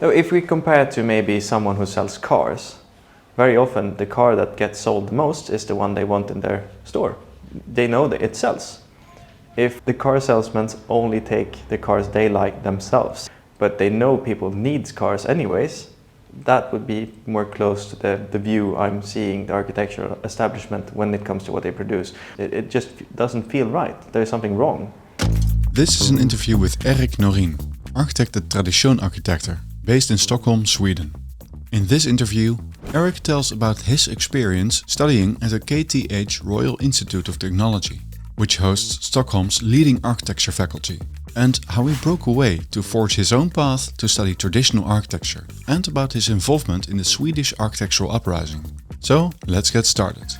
So if we compare to maybe someone who sells cars, very often the car that gets sold the most is the one they want in their store. They know that it sells. If the car salesmen only take the cars they like themselves, but they know people need cars anyways, that would be more close to the view I'm seeing the architectural establishment when it comes to what they produce. It just doesn't feel right. There's something wrong. This is an interview with Norin, architect at Swedish Architecture, based in Stockholm, Sweden. In this interview, Eric tells about his experience studying at the KTH Royal Institute of Technology, which hosts Stockholm's leading architecture faculty, and how he broke away to forge his own path to study traditional architecture, and about his involvement in the Swedish Architecture Uprising. So, let's get started.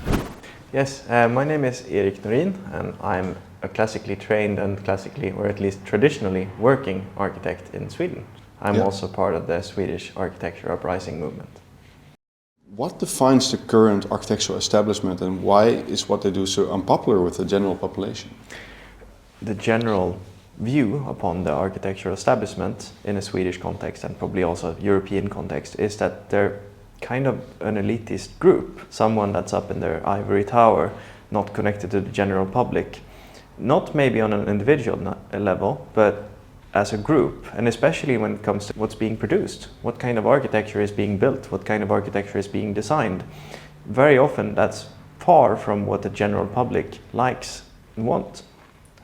Yes, my name is Eric Norin, and I'm a classically trained and classically, or at least traditionally, working architect in Sweden. I'm also part of the Swedish Architecture Uprising movement. What defines the current architectural establishment, and why is what they do so unpopular with the general population? The general view upon the architectural establishment in a Swedish context, and probably also European context, is that they're kind of an elitist group, someone that's up in their ivory tower, not connected to the general public, not maybe on an individual level, but as a group, and especially when it comes to what's being produced, what kind of architecture is being built, what kind of architecture is being designed. Very often that's far from what the general public likes and wants.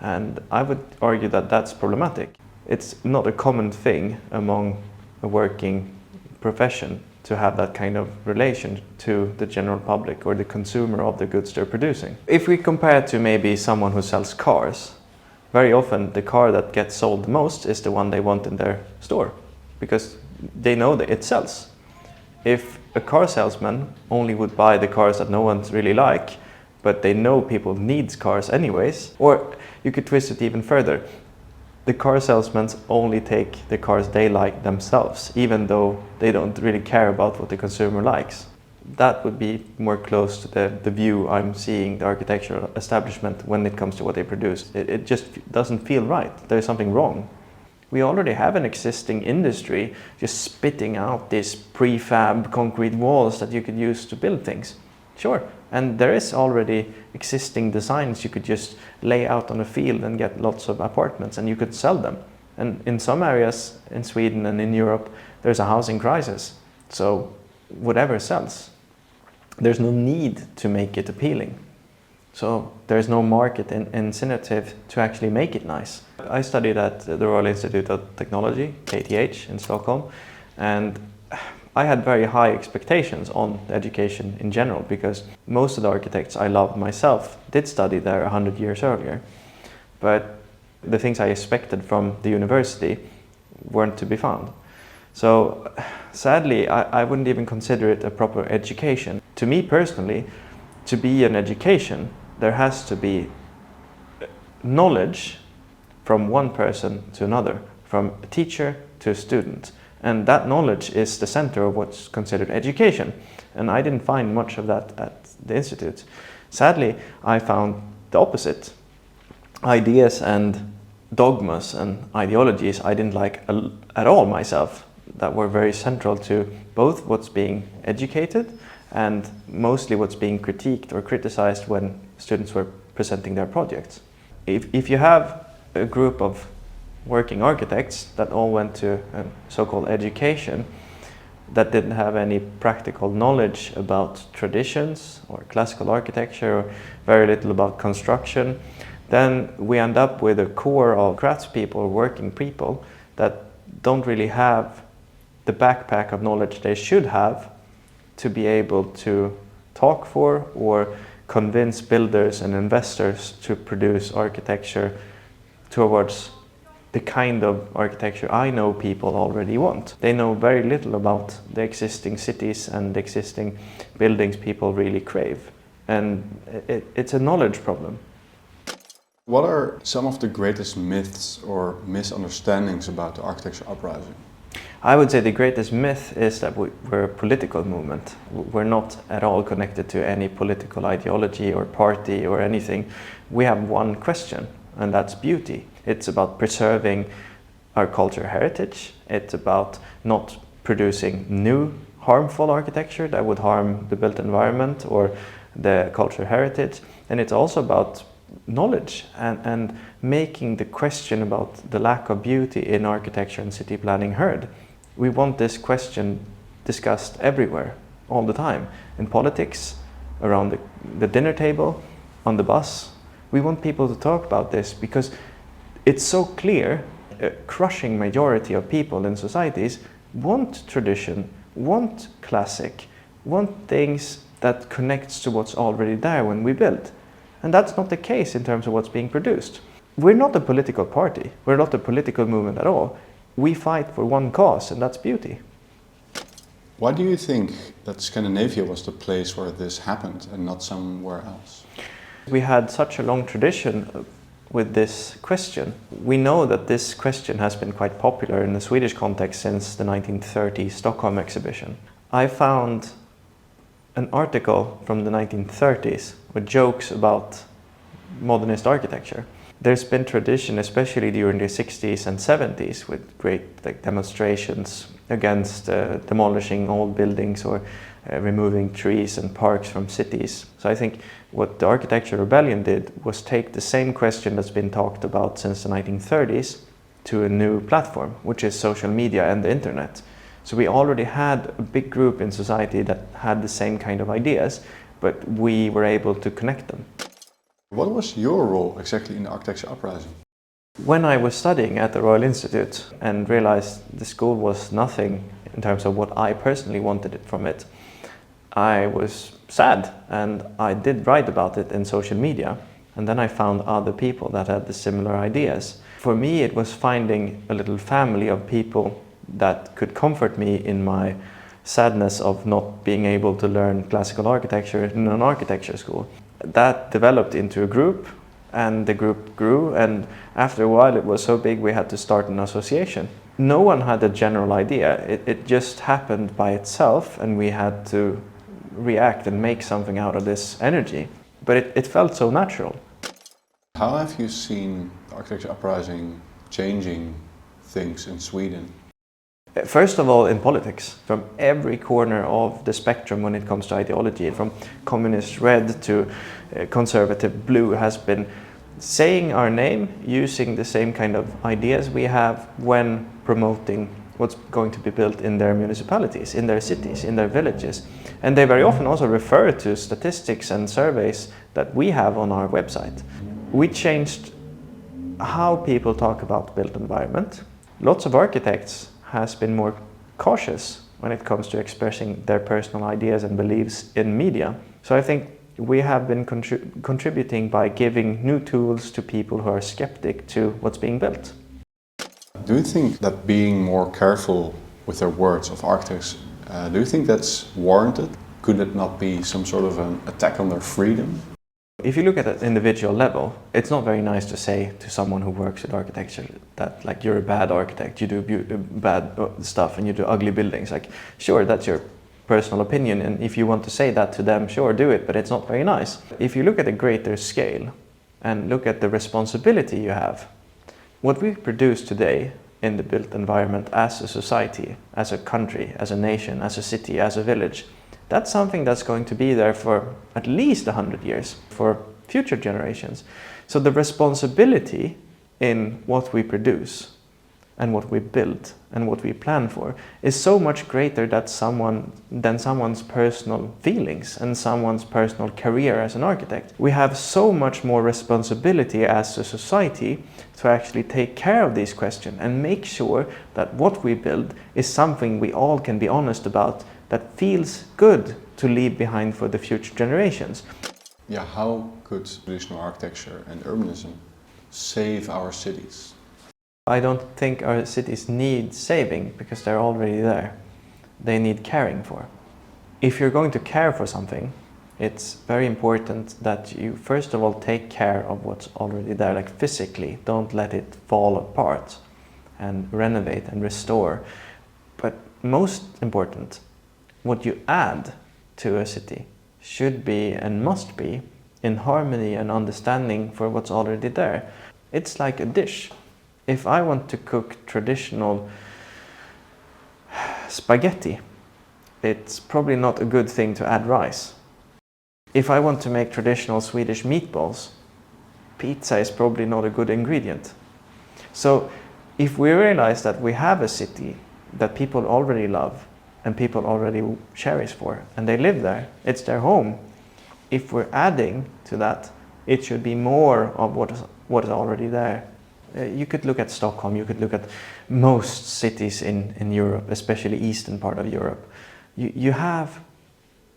And I would argue that that's problematic. It's not a common thing among a working profession to have that kind of relation to the general public or the consumer of the goods they're producing. If we compare to maybe someone who sells cars, very often the car that gets sold the most is the one they want in their store, because they know that it sells. If a car salesman only would buy the cars that no one really like, but they know people need cars anyways, or you could twist it even further, the car salesmen only take the cars they like themselves, even though they don't really care about what the consumer likes. That would be more close to the view I'm seeing the architectural establishment when it comes to what they produce. It just doesn't feel right. There's something wrong. We already have an existing industry just spitting out these prefab concrete walls that you could use to build things. Sure, and there is already existing designs you could just lay out on a field and get lots of apartments, and you could sell them. And in some areas in Sweden and in Europe, there's a housing crisis. So whatever sells. There's no need to make it appealing. So there's no market incentive to actually make it nice. I studied at the Royal Institute of Technology, KTH, in Stockholm, and I had very high expectations on education in general, because most of the architects I loved myself did study there 100 years earlier. But the things I expected from the university weren't to be found. So sadly, I wouldn't even consider it a proper education. To me personally, to be an education, there has to be knowledge from one person to another, from a teacher to a student. And that knowledge is the center of what's considered education. And I didn't find much of that at the Institute. Sadly, I found the opposite. Ideas and dogmas and ideologies I didn't like at all myself, that were very central to both what's being educated and mostly what's being critiqued or criticized when students were presenting their projects. If you have a group of working architects that all went to a so-called education that didn't have any practical knowledge about traditions or classical architecture, or very little about construction, then we end up with a core of craftspeople or working people that don't really have the backpack of knowledge they should have to be able to talk for or convince builders and investors to produce architecture towards the kind of architecture I know people already want. They know very little about the existing cities and the existing buildings people really crave. And it's a knowledge problem. What are some of the greatest myths or misunderstandings about the architecture uprising? I would say the greatest myth is that we're a political movement. We're not at all connected to any political ideology or party or anything. We have one question, and that's beauty. It's about preserving our cultural heritage. It's about not producing new harmful architecture that would harm the built environment or the cultural heritage. And it's also about knowledge and making the question about the lack of beauty in architecture and city planning heard. We want this question discussed everywhere, all the time. In politics, around the dinner table, on the bus. We want people to talk about this because it's so clear. A crushing majority of people in societies want tradition, want classic, want things that connects to what's already there when we build. And that's not the case in terms of what's being produced. We're not a political party. We're not a political movement at all. We fight for one cause, and that's beauty. Why do you think that Scandinavia was the place where this happened and not somewhere else? We had such a long tradition with this question. We know that this question has been quite popular in the Swedish context since the 1930 Stockholm exhibition. I found an article from the 1930s with jokes about modernist architecture. There's been tradition, especially during the 60s and 70s, with great demonstrations against demolishing old buildings or removing trees and parks from cities. So I think what the Architecture Rebellion did was take the same question that's been talked about since the 1930s to a new platform, which is social media and the internet. So we already had a big group in society that had the same kind of ideas, but we were able to connect them. What was your role exactly in the Architecture Uprising? When I was studying at the Royal Institute and realized the school was nothing in terms of what I personally wanted from it, I was sad, and I did write about it in social media. And then I found other people that had the similar ideas. For me, it was finding a little family of people that could comfort me in my sadness of not being able to learn classical architecture in an architecture school. That developed into a group, and the group grew, and after a while it was so big we had to start an association. No one had a general idea. It just happened by itself, and we had to react and make something out of this energy. But it felt so natural. How have you seen the Architecture Uprising changing things in Sweden? First of all, in politics, from every corner of the spectrum when it comes to ideology, from communist red to conservative blue, has been saying our name, using the same kind of ideas we have when promoting what's going to be built in their municipalities, in their cities, in their villages. And they very often also refer to statistics and surveys that we have on our website. We changed how people talk about built environment. Lots of architects has been more cautious when it comes to expressing their personal ideas and beliefs in media. So I think we have been contributing by giving new tools to people who are skeptic to what's being built. Do you think that being more careful with their words of architects, do you think that's warranted? Could it not be some sort of an attack on their freedom? If you look at an individual level, it's not very nice to say to someone who works with architecture that, like, you're a bad architect, you do bad stuff and you do ugly buildings. Like, sure, that's your personal opinion, and if you want to say that to them, sure, do it, but it's not very nice. If you look at a greater scale and look at the responsibility you have, what we produce today in the built environment as a society, as a country, as a nation, as a city, as a village, that's something that's going to be there for at least 100 years, for future generations. So the responsibility in what we produce and what we build and what we plan for is so much greater than someone's personal feelings and someone's personal career as an architect. We have so much more responsibility as a society to actually take care of these questions and make sure that what we build is something we all can be honest about, that feels good to leave behind for the future generations. Yeah, how could traditional architecture and urbanism save our cities? I don't think our cities need saving because they're already there. They need caring for. If you're going to care for something, it's very important that you first of all take care of what's already there, like physically. Don't let it fall apart, and renovate and restore. But most important, what you add to a city should be and must be in harmony and understanding for what's already there. It's like a dish. If I want to cook traditional spaghetti, it's probably not a good thing to add rice. If I want to make traditional Swedish meatballs, pizza is probably not a good ingredient. So if we realize that we have a city that people already love and people already cherish for, and they live there, it's their home, if we're adding to that, it should be more of what is already there. You could look at Stockholm, you could look at most cities in Europe, especially eastern part of Europe. You have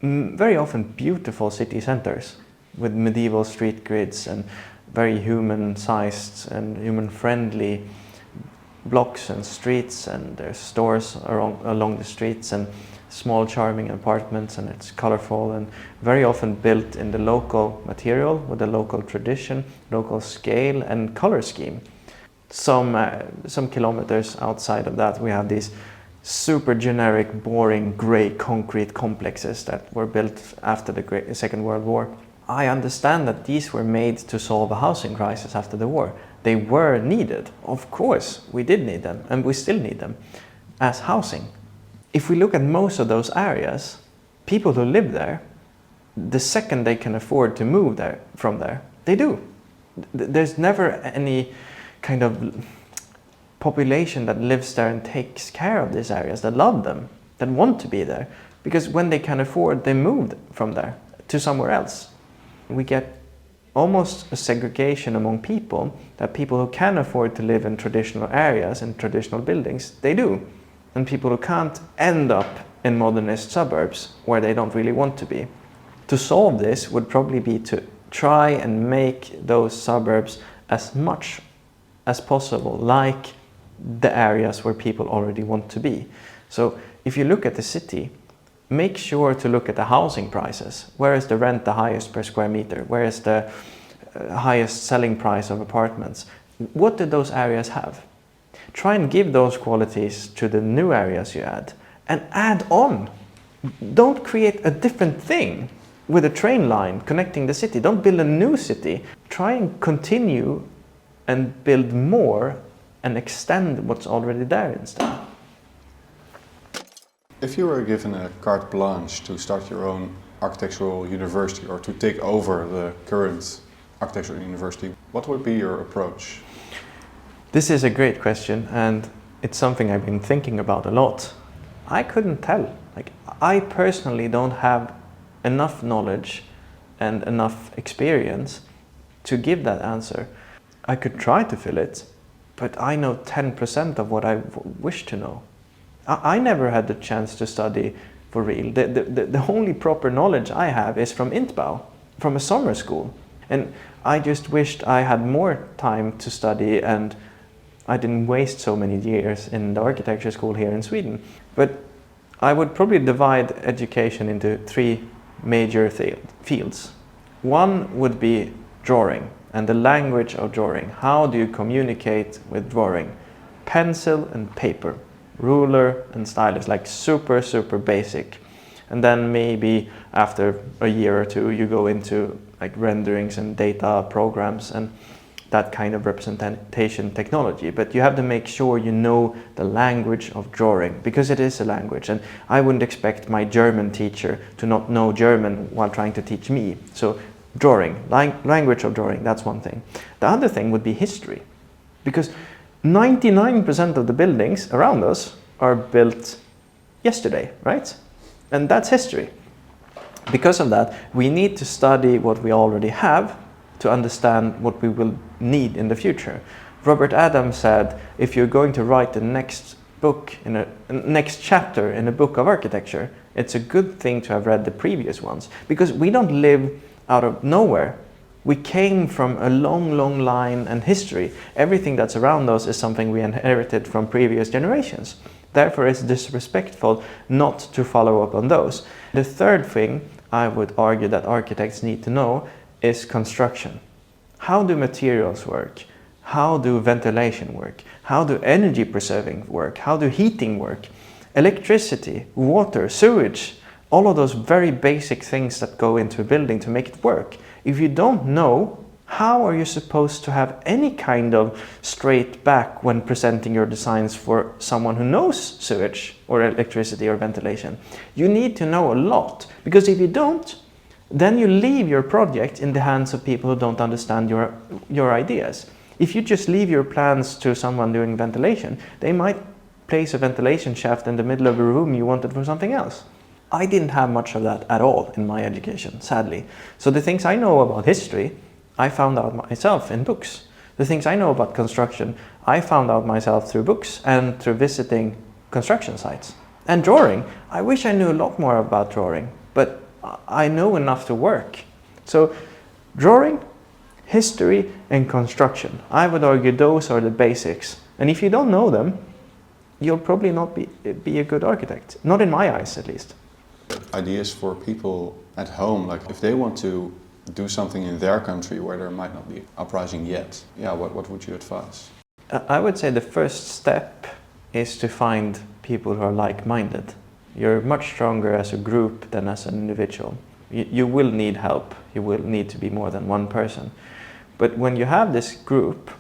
very often beautiful city centers with medieval street grids and very human-sized and human-friendly blocks and streets, and there's stores along the streets and small charming apartments, and it's colorful and very often built in the local material with the local tradition, local scale and color scheme. Some kilometers outside of that we have these super generic, boring, grey concrete complexes that were built after the Second World War. I understand that these were made to solve a housing crisis after the war. They were needed. Of course, we did need them, and we still need them as housing. If we look at most of those areas, people who live there, the second they can afford to move from there, they do. There's never any kind of population that lives there and takes care of these areas, that love them, that want to be there. Because when they can afford, they moved from there to somewhere else. We get almost a segregation among people, that people who can afford to live in traditional areas and traditional buildings, they do. And people who can't end up in modernist suburbs where they don't really want to be. To solve this would probably be to try and make those suburbs as much as possible like the areas where people already want to be. So if you look at the city, make sure to look at the housing prices. Where is the rent the highest per square meter? Where is the highest selling price of apartments? What do those areas have? Try and give those qualities to the new areas you add, and add on. Don't create a different thing with a train line connecting the city. Don't build a new city. Try and continue and build more and extend what's already there instead. If you were given a carte blanche to start your own architectural university or to take over the current architectural university, what would be your approach? This is a great question, and it's something I've been thinking about a lot. I couldn't tell. I personally don't have enough knowledge and enough experience to give that answer. I could try to fill it, but I know 10% of what I wish to know. I never had the chance to study for real. The only proper knowledge I have is from Intbau, from a summer school. And I just wished I had more time to study and I didn't waste so many years in the architecture school here in Sweden. But I would probably divide education into 3 major fields. One would be drawing and the language of drawing. How do you communicate with drawing? Pencil and paper, ruler and stylus, like super, super basic. And then maybe after a year or 2 you go into like renderings and data programs and that kind of representation technology. But you have to make sure you know the language of drawing, because it is a language, and I wouldn't expect my German teacher to not know German while trying to teach me. So drawing, language of drawing, that's one thing. The other thing would be history, because 99% of the buildings around us are built yesterday, right? And that's history. Because of that, we need to study what we already have to understand what we will need in the future. Robert Adams said, if you're going to write the next book, next chapter in a book of architecture, it's a good thing to have read the previous ones, because we don't live out of nowhere. We came from a long, long line and history. Everything that's around us is something we inherited from previous generations. Therefore, it's disrespectful not to follow up on those. The third thing I would argue that architects need to know is construction. How do materials work? How do ventilation work? How do energy preserving work? How do heating work? Electricity, water, sewage, all of those very basic things that go into a building to make it work. If you don't know How are you supposed to have any kind of straight back when presenting your designs for someone who knows sewage or electricity or ventilation? You need to know a lot, because if you don't, then you leave your project in the hands of people who don't understand your ideas. If you just leave your plans to someone doing ventilation, they might place a ventilation shaft in the middle of a room you wanted for something else. I didn't have much of that at all in my education, sadly. So the things I know about history, I found out myself in books. The things I know about construction, I found out myself through books and through visiting construction sites. And drawing, I wish I knew a lot more about drawing, but I know enough to work. So drawing, history and construction, I would argue those are the basics. And if you don't know them, you'll probably not be a good architect. Not in my eyes, at least. Ideas for people at home, like if they want to do something in their country where there might not be uprising yet, what would you advise? I would say the first step is to find people who are like-minded. You're much stronger as a group than as an individual. You will need help. You will need to be more than one person. But when you have this group,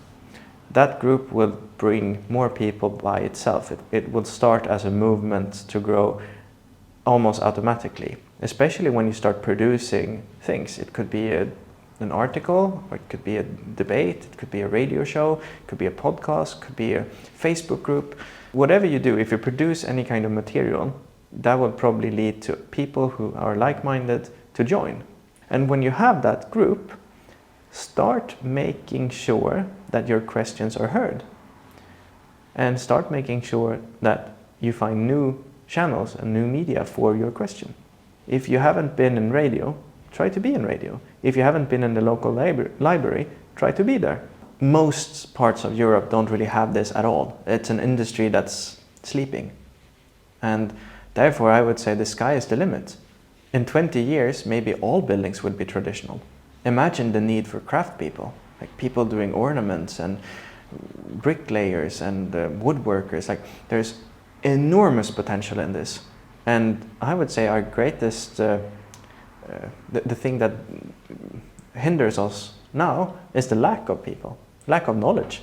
that group will bring more people by itself. It will start as a movement to grow almost automatically, especially when you start producing things. It could be an article, or it could be a debate, it could be a radio show, it could be a podcast, it could be a Facebook group. Whatever you do, if you produce any kind of material, that will probably lead to people who are like-minded to join. And when you have that group, start making sure that your questions are heard. And start making sure that you find new channels and new media for your question. If you haven't been in radio, try to be in radio. If you haven't been in the local library, try to be there. Most parts of Europe don't really have this at all. It's an industry that's sleeping. And therefore, I would say the sky is the limit. In 20 years, maybe all buildings will be traditional. Imagine the need for craft people, like people doing ornaments and bricklayers and woodworkers. Like, there's enormous potential in this. And I would say our greatest, the thing that hinders us now is the lack of people, lack of knowledge.